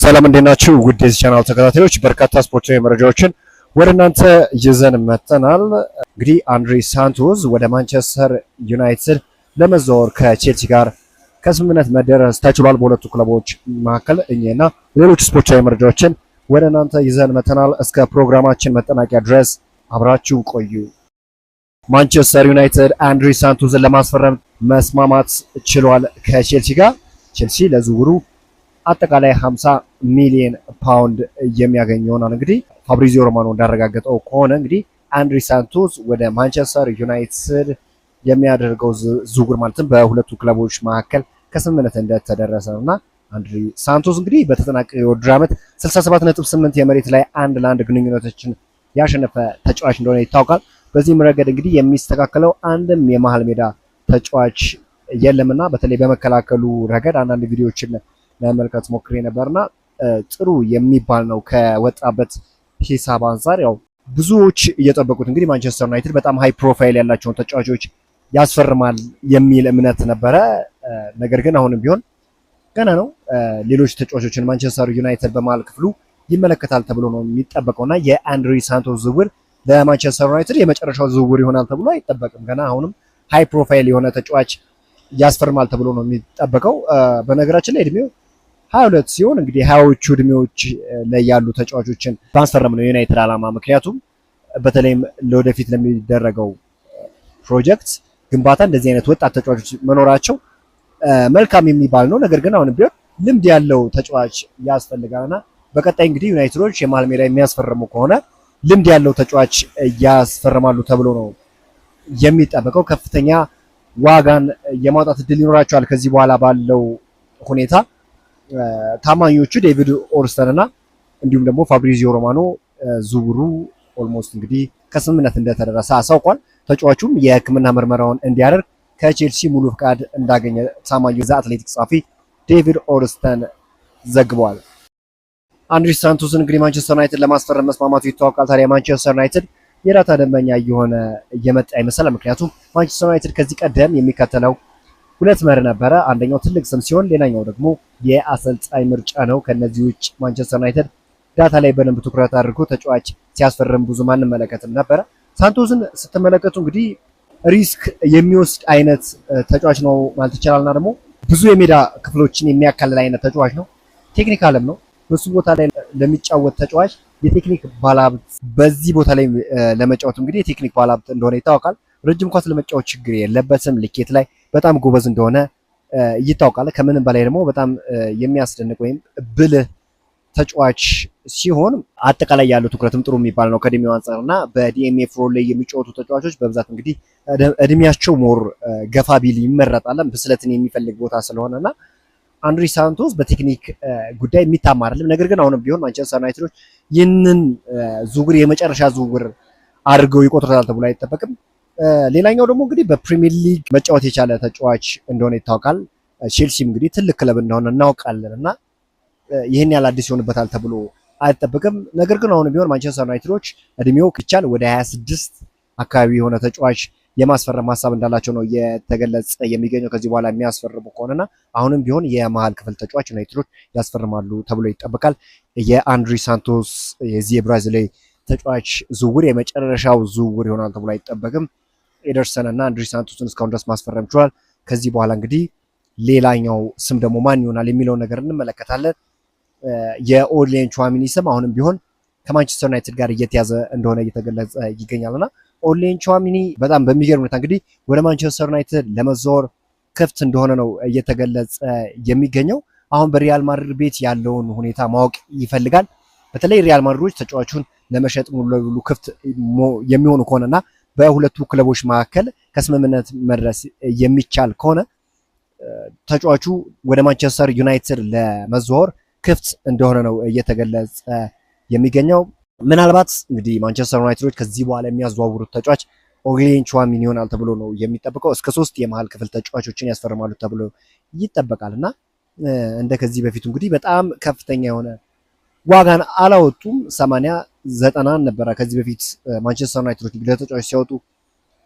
ሰላም እንደናችሁ ውድ የዚህ ቻናል ተከታታዮች በርካታ ስፖርታዊ መረጃዎችን ወደ እናንተ ይዘን መጥተናል። እንግዲህ አንድሪ ሳንቶስ ወደ ማንቸስተር ዩናይትድ ለመዘዋወር ከቼልሲ ጋር ከስምምነት መደረስ ተችሏል። በሁለቱ ክለቦች መካከል እኛና ሌሎች ስፖርታዊ መረጃዎችን ወደ እናንተ ይዘን መጥተናል። እስከ ፕሮግራማችን መጠናቂያ ድረስ አብራችሁ ቆዩ። ማንቸስተር ዩናይትድ አንድሪ ሳንቶስን ለማስፈረም መስማማት ችሏል ከቼልሲ ጋር። ቼልሲ ለዝውውሩ አጠቃላይ 50 ሚሊዮን ፓውንድ የሚያገኝ ይሆናል። እንግዲህ ፋብሪዚዮ ሮማኖ እንዳረጋገጠው ከሆነ እንግዲህ አንድሪ ሳንቶስ ወደ ማንቸስተር ዩናይትድ የሚያደርገው ዝውውር ማለትም በሁለቱ ክለቦች መካከል ከስምምነት እንደተደረሰ ነውና አንድሪ ሳንቶስ እንግዲህ በተጠናቀቀው የውድድር ዓመት 67.8 የመሬት ላይ አንድ ለአንድ ግንኙነቶችን ያሸነፈ ተጫዋች እንደሆነ ይታወቃል። በዚህም ረገድ እንግዲህ የሚስተካከለው አንድም የመሃል ሜዳ ተጫዋች የለምና በተለይ በመከላከሉ ረገድ አንዳንድ ቪዲዮዎችን ለመመልከት ሞክሬ ነበርና ጥሩ የሚባል ነው። ከወጣበት ሂሳብ አንፃር ያው ብዙዎች እየጠበቁት እንግዲህ ማንቸስተር ዩናይትድ በጣም ሃይ ፕሮፋይል ያላቸውን ተጫዋቾች ያስፈርማል የሚል እምነት ነበረ። ነገር ግን አሁንም ቢሆን ገና ነው። ሌሎች ተጫዋቾችን ማንቸስተር ዩናይትድ በመሃል ክፍሉ ይመለከታል ተብሎ ነው የሚጠበቀውና የአንድሪ ሳንቶስ ዝውውር ለማንቸስተር ዩናይትድ የመጨረሻው ዝውውር ይሆናል ተብሎ አይጠበቅም። ገና አሁንም ሃይ ፕሮፋይል የሆነ ተጫዋች ያስፈርማል ተብሎ ነው የሚጠበቀው። በነገራችን ላይ እድሜው 22 ሲሆን እንግዲህ 20ዎቹ እድሜዎች ላይ ያሉ ተጫዋቾችን ማስፈረም ነው የዩናይትድ ዓላማ። ምክንያቱም በተለይም ለወደፊት ለሚደረገው ፕሮጀክት ግንባታ እንደዚህ አይነት ወጣት ተጫዋቾች መኖራቸው መልካም የሚባል ነው። ነገር ግን አሁንም ቢሆን ልምድ ያለው ተጫዋች ያስፈልጋልና በቀጣይ እንግዲህ ዩናይትዶች የመሃል ሜዳ የሚያስፈርሙ ከሆነ ልምድ ያለው ተጫዋች ያስፈርማሉ ተብሎ ነው የሚጠበቀው። ከፍተኛ ዋጋን የማውጣት እድል ይኖራቸዋል ከዚህ በኋላ ባለው ሁኔታ። ታማኞቹ ዴቪድ ኦርስተን እና እንዲሁም ደግሞ ፋብሪዚዮ ሮማኖ ዝውውሩ ኦልሞስት እንግዲህ ከስምምነት እንደተደረሰ አሳውቋል። ተጫዋቹም የሕክምና ምርመራውን እንዲያደርግ ከቼልሲ ሙሉ ፍቃድ እንዳገኘ ታማኙ ዘ አትሌቲክስ ጸሐፊ ዴቪድ ኦርስተን ዘግቧል። አንድሪ ሳንቶስን እንግዲህ ማንቸስተር ዩናይትድ ለማስፈረም መስማማቱ ይታወቃል። ታዲያ ማንቸስተር ዩናይትድ የዳታ ደንበኛ እየሆነ እየመጣ ይመስላል። ምክንያቱም ማንቸስተር ዩናይትድ ከዚህ ቀደም የሚከተለው ሁለት መርህ ነበረ። አንደኛው ትልቅ ስም ሲሆን ሌላኛው ደግሞ የአሰልጣኝ ምርጫ ነው። ከነዚህ ውጭ ማንቸስተር ዩናይትድ ዳታ ላይ በደንብ ትኩረት አድርጎ ተጫዋች ሲያስፈርም ብዙ አንመለከትም ነበረ። ሳንቶስን ስትመለከቱ እንግዲህ ሪስክ የሚወስድ አይነት ተጫዋች ነው ማለት ይቻላልና ደግሞ ብዙ የሜዳ ክፍሎችን የሚያካልል አይነት ተጫዋች ነው። ቴክኒካልም ነው። በሱ ቦታ ላይ ለሚጫወት ተጫዋች የቴክኒክ ባለሀብት በዚህ ቦታ ላይ ለመጫወት እንግዲህ የቴክኒክ ባለሀብት እንደሆነ ይታወቃል። ረጅም ኳስ ለመጫወት ችግር የለበትም። ልኬት ላይ በጣም ጎበዝ እንደሆነ ይታወቃል። ከምንም በላይ ደግሞ በጣም የሚያስደንቅ ወይም ብልህ ተጫዋች ሲሆን አጠቃላይ ያለው ትኩረትም ጥሩ የሚባል ነው ከእድሜው አንጻርና በዲኤምኤፍ ሮል ላይ የሚጫወቱ ተጫዋቾች በብዛት እንግዲህ እድሜያቸው ሞር ገፋ ቢል ይመረጣል። ብስለትን የሚፈልግ ቦታ ስለሆነና አንድሪ ሳንቶስ በቴክኒክ ጉዳይ የሚታማ አይደለም። ነገር ግን አሁንም ቢሆን ማንቸስተር ዩናይትዶች ይህንን ዝውውር የመጨረሻ ዝውውር አድርገው ይቆጥሩታል ተብሎ አይጠበቅም። ሌላኛው ደግሞ እንግዲህ በፕሪሚየር ሊግ መጫወት የቻለ ተጫዋች እንደሆነ ይታወቃል። ቼልሲም እንግዲህ ትልቅ ክለብ እንደሆነ እናውቃለን እና ይህን ያህል አዲስ ይሆንበታል ተብሎ አይጠበቅም። ነገር ግን አሁንም ቢሆን ማንቸስተር ዩናይትዶች እድሜው ይቻል ወደ 26 አካባቢ የሆነ ተጫዋች የማስፈረም ሀሳብ እንዳላቸው ነው የተገለጸ የሚገኘው ከዚህ በኋላ የሚያስፈርሙ ከሆነና አሁንም ቢሆን የመሃል ክፍል ተጫዋች ዩናይትዶች ያስፈርማሉ ተብሎ ይጠበቃል። የአንድሪ ሳንቶስ የዚህ የብራዚላዊ ተጫዋች ዝውውር የመጨረሻው ዝውውር ይሆናል ተብሎ አይጠበቅም። ኤደርሰን እና አንድሪ ሳንቶስን እስካሁን ድረስ ማስፈረም ችሏል። ከዚህ በኋላ እንግዲህ ሌላኛው ስም ደግሞ ማን ይሆናል የሚለውን ነገር እንመለከታለን። የኦርሊያን ቹዋሚኒ ስም አሁንም ቢሆን ከማንቸስተር ዩናይትድ ጋር እየተያዘ እንደሆነ እየተገለጸ ይገኛልና ኦርሊያን ቹዋሚኒ በጣም በሚገርም ሁኔታ እንግዲህ ወደ ማንቸስተር ዩናይትድ ለመዘዋወር ክፍት እንደሆነ ነው እየተገለጸ የሚገኘው። አሁን በሪያል ማድሪድ ቤት ያለውን ሁኔታ ማወቅ ይፈልጋል። በተለይ ሪያል ማድሪዶች ተጫዋቹን ለመሸጥ ሙሉ ለሙሉ ክፍት የሚሆኑ ከሆነና በሁለቱ ክለቦች መካከል ከስምምነት መድረስ የሚቻል ከሆነ ተጫዋቹ ወደ ማንቸስተር ዩናይትድ ለመዘዋወር ክፍት እንደሆነ ነው እየተገለጸ የሚገኘው። ምናልባት እንግዲህ ማንቸስተር ዩናይትዶች ከዚህ በኋላ የሚያዘዋውሩት ተጫዋች ኦርሊያን ቹዋሚኒ ይሆናል ተብሎ ነው የሚጠበቀው። እስከ 3 የመሃል ክፍል ተጫዋቾችን ያስፈርማሉ ተብሎ ይጠበቃል እና እንደ ከዚህ በፊቱ እንግዲህ በጣም ከፍተኛ የሆነ ዋጋን አላወጡም። 80-90 ነበረ ከዚህ በፊት ማንቸስተር ዩናይትዶች ለተጫዋች ሲያወጡ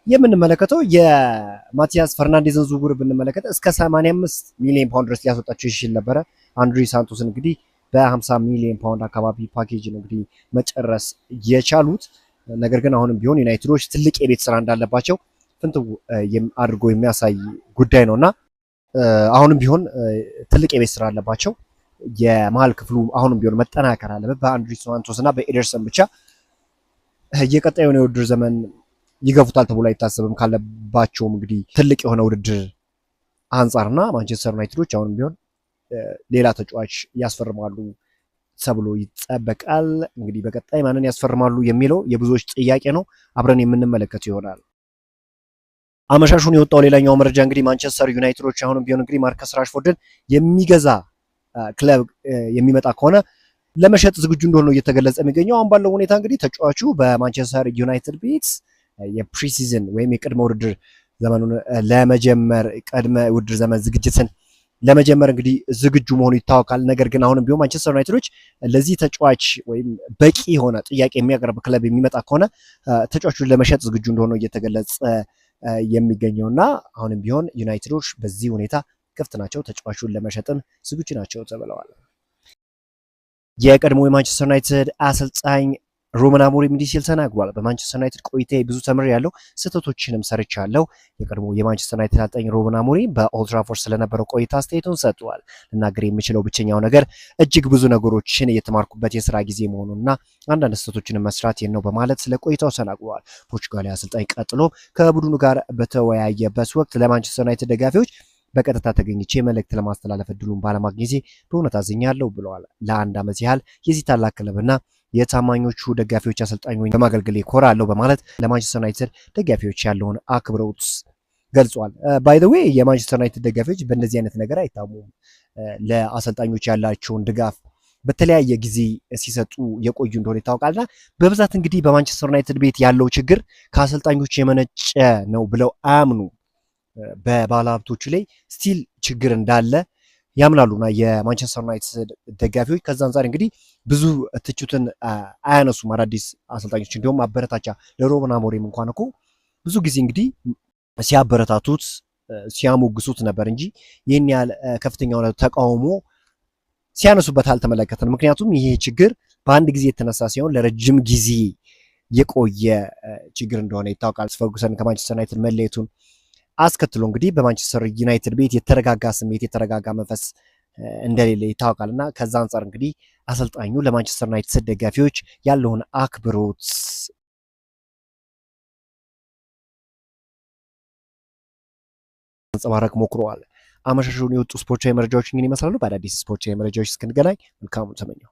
የምንመለከተው። የማቲያስ ፈርናንዴዝን ዝውውር ብንመለከት እስከ 85 ሚሊዮን ፓውንድ ድረስ ሊያስወጣቸው ይችል ነበረ። አንድሪ ሳንቶስን እንግዲህ በ50 ሚሊዮን ፓውንድ አካባቢ ፓኬጅ ነው እንግዲህ መጨረስ የቻሉት። ነገር ግን አሁንም ቢሆን ዩናይትዶች ትልቅ የቤት ስራ እንዳለባቸው ፍንትው አድርጎ የሚያሳይ ጉዳይ ነውና አሁንም ቢሆን ትልቅ የቤት ስራ አለባቸው። የመሀል ክፍሉ አሁንም ቢሆን መጠናከር አለበት። በአንድሪ ሳንቶስ እና በኤደርሰን ብቻ የቀጣዩን የውድድር ዘመን ይገፉታል ተብሎ አይታሰብም። ካለባቸውም እንግዲህ ትልቅ የሆነ ውድድር አንጻርና ማንቸስተር ዩናይትዶች አሁንም ቢሆን ሌላ ተጫዋች ያስፈርማሉ ተብሎ ይጠበቃል። እንግዲህ በቀጣይ ማንን ያስፈርማሉ የሚለው የብዙዎች ጥያቄ ነው። አብረን የምንመለከተው ይሆናል። አመሻሹን የወጣው ሌላኛው መረጃ እንግዲህ ማንቸስተር ዩናይትዶች አሁንም ቢሆን እንግዲህ ማርከስ ራሽፎርድን የሚገዛ ክለብ የሚመጣ ከሆነ ለመሸጥ ዝግጁ እንደሆነ እየተገለጸ የሚገኘው። አሁን ባለው ሁኔታ እንግዲህ ተጫዋቹ በማንቸስተር ዩናይትድ ቤት የፕሪሲዝን ወይም የቅድመ ውድድር ዘመኑን ለመጀመር ቅድመ ውድድር ዘመን ዝግጅትን ለመጀመር እንግዲህ ዝግጁ መሆኑ ይታወቃል። ነገር ግን አሁንም ቢሆን ማንቸስተር ዩናይትዶች ለዚህ ተጫዋች ወይም በቂ የሆነ ጥያቄ የሚያቀርብ ክለብ የሚመጣ ከሆነ ተጫዋቹን ለመሸጥ ዝግጁ እንደሆነ እየተገለጸ የሚገኘውና አሁንም ቢሆን ዩናይትዶች በዚህ ሁኔታ ክፍት ናቸው፣ ተጫዋቹን ለመሸጥም ዝግጁ ናቸው ተብለዋል። የቀድሞ የማንቸስተር ዩናይትድ አሰልጣኝ ሩበን አሞሪም እንዲህ ሲል ተናግሯል። በማንቸስተር ዩናይትድ ቆይታዬ ብዙ ተምሬያለሁ፣ ስህተቶችንም ሰርቻለሁ። የቀድሞ የማንቸስተር ዩናይትድ አሰልጣኝ ሩበን አሞሪም በኦልድ ትራፎርድ ስለነበረው ቆይታ አስተያየቱን ሰጥቷል። ልናገር የምችለው ብቸኛው ነገር እጅግ ብዙ ነገሮችን እየተማርኩበት የስራ ጊዜ መሆኑንና አንዳንድ ስህተቶችን መስራት ነው በማለት ስለ ቆይታው ተናግሯል። ፖርቹጋላዊ አሰልጣኝ ቀጥሎ ከቡድኑ ጋር በተወያየበት ወቅት ለማንቸስተር ዩናይትድ ደጋፊዎች በቀጥታ ተገኝቼ መልእክት ለማስተላለፍ እድሉን ባለማግኘቴ በእውነት አዝኛለሁ ብለዋል። ለአንድ ዓመት ያህል የዚህ ታላቅ ክለብና የታማኞቹ ደጋፊዎች አሰልጣኝ በማገልገል እኮራለሁ በማለት ለማንቸስተር ዩናይትድ ደጋፊዎች ያለውን አክብሮት ገልጿል። ባይ ዘ ዌይ የማንቸስተር ዩናይትድ ደጋፊዎች በእንደዚህ አይነት ነገር አይታሙም። ለአሰልጣኞች ያላቸውን ድጋፍ በተለያየ ጊዜ ሲሰጡ የቆዩ እንደሆነ ይታወቃልና በብዛት እንግዲህ በማንቸስተር ዩናይትድ ቤት ያለው ችግር ከአሰልጣኞች የመነጨ ነው ብለው አያምኑ። በባለሀብቶቹ ላይ ስቲል ችግር እንዳለ ያምናሉና የማንቸስተር ዩናይትድ ደጋፊዎች ከዛ አንጻር እንግዲህ ብዙ ትችቱን አያነሱም አዳዲስ አሰልጣኞች። እንዲሁም አበረታቻ ለሩበን አሞሪም እንኳን እኮ ብዙ ጊዜ እንግዲህ ሲያበረታቱት ሲያሞግሱት ነበር እንጂ ይህን ያህል ከፍተኛ የሆነ ተቃውሞ ሲያነሱበት አልተመለከተን። ምክንያቱም ይሄ ችግር በአንድ ጊዜ የተነሳ ሲሆን ለረጅም ጊዜ የቆየ ችግር እንደሆነ ይታወቃል። ፈርጉሰን ከማንቸስተር ዩናይትድ መለየቱን አስከትሎ እንግዲህ በማንቸስተር ዩናይትድ ቤት የተረጋጋ ስሜት የተረጋጋ መንፈስ እንደሌለ ይታወቃል እና ከዛ አንጻር እንግዲህ አሰልጣኙ ለማንቸስተር ዩናይትድ ደጋፊዎች ያለውን አክብሮት አንጸባረቅ ሞክረዋል። አመሻሹን የወጡ ስፖርታዊ መረጃዎች እንግዲህ ይመስላሉ። በአዳዲስ ስፖርታዊ መረጃዎች እስክንገናኝ መልካሙን ተመኘው።